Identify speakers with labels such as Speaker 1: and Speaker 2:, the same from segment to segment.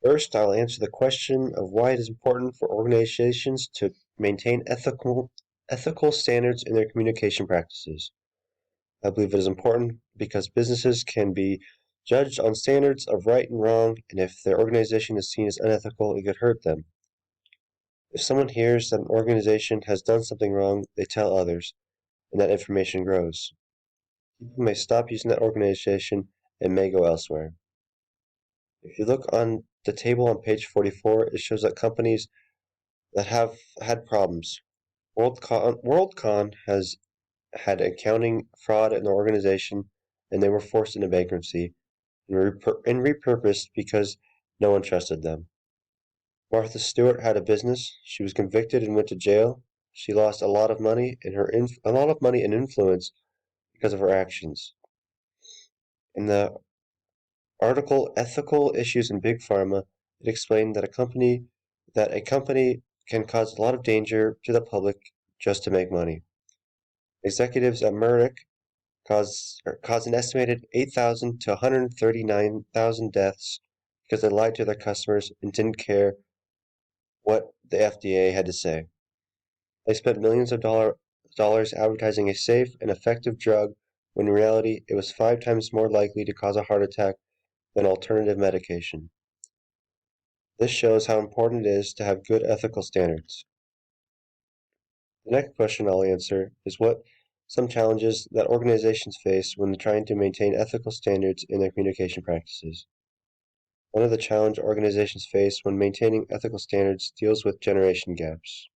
Speaker 1: First, I'll answer the question of why it is important for organizations to maintain ethical standards in their communication practices. I believe it is important because businesses can be judged on standards of right and wrong, and if their organization is seen as unethical, it could hurt them. If someone hears that an organization has done something wrong, they tell others, and that information grows. People may stop using that organization and may go elsewhere. If you look on the table on page 44, it shows that companies that have had problems. WorldCon has had accounting fraud in the organization, and they were forced into bankruptcy and repurposed because no one trusted them. Martha Stewart had a business. She was convicted and went to jail. She lost a lot of money and influence because of her actions. In the article Ethical Issues in Big Pharma, it explained that a company can cause a lot of danger to the public just to make money. Executives at Merck caused an estimated 8,000 to 139,000 deaths because they lied to their customers and didn't care what the FDA had to say. They spent millions of dollars advertising a safe and effective drug when in reality it was 5 times more likely to cause a heart attack than alternative medication. This shows how important it is to have good ethical standards. The next question I'll answer is what some challenges that organizations face when trying to maintain ethical standards in their communication practices. One of the challenges organizations face when maintaining ethical standards deals with generation gaps.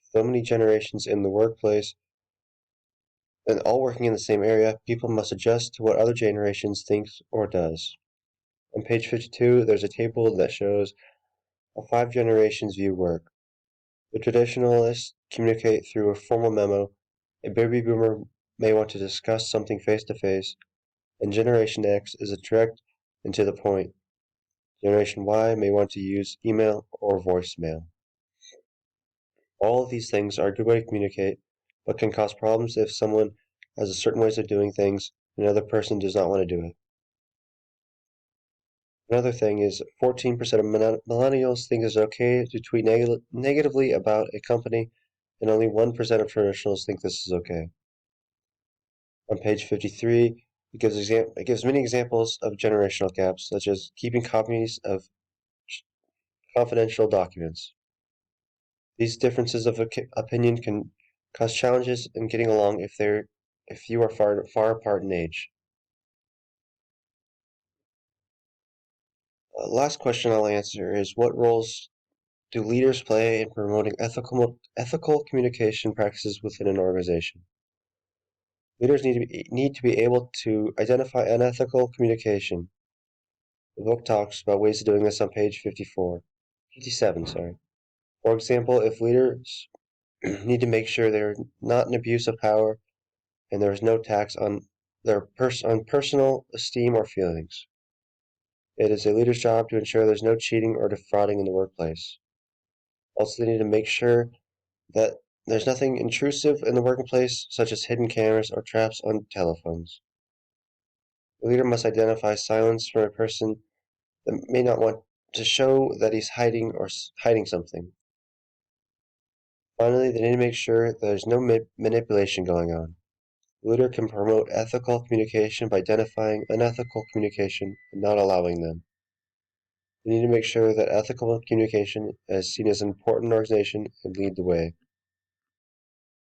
Speaker 1: So many generations in the workplace and all working in the same area, people must adjust to what other generations thinks or does. On page 52, there's a table that shows how 5 generations view work. The traditionalists communicate through a formal memo. A baby boomer may want to discuss something face-to-face, and Generation X is direct and to the point. Generation Y may want to use email or voicemail. All of these things are a good way to communicate, but can cause problems if someone has a certain ways of doing things and another person does not want to do it. Another thing is 14% of millennials think it's okay to tweet negatively about a company, and only 1% of traditionals think this is okay. On page 53, it gives many examples of generational gaps, such as keeping copies of confidential documents. These differences of opinion can cause challenges in getting along if you are far apart in age. Last question I'll answer is what roles do leaders play in promoting ethical communication practices within an organization? Leaders need to be able to identify unethical communication. The book talks about ways of doing this on page 57. For example, if leaders need to make sure they're not an abuse of power and there is no tax on personal esteem or feelings. It is a leader's job to ensure there's no cheating or defrauding in the workplace. Also, they need to make sure that there's nothing intrusive in the workplace, such as hidden cameras or traps on telephones. The leader must identify silence from a person that may not want to show that he's hiding something. Finally, they need to make sure there's no manipulation going on. The leader can promote ethical communication by identifying unethical communication and not allowing them. We need to make sure that ethical communication is seen as an important organization and lead the way.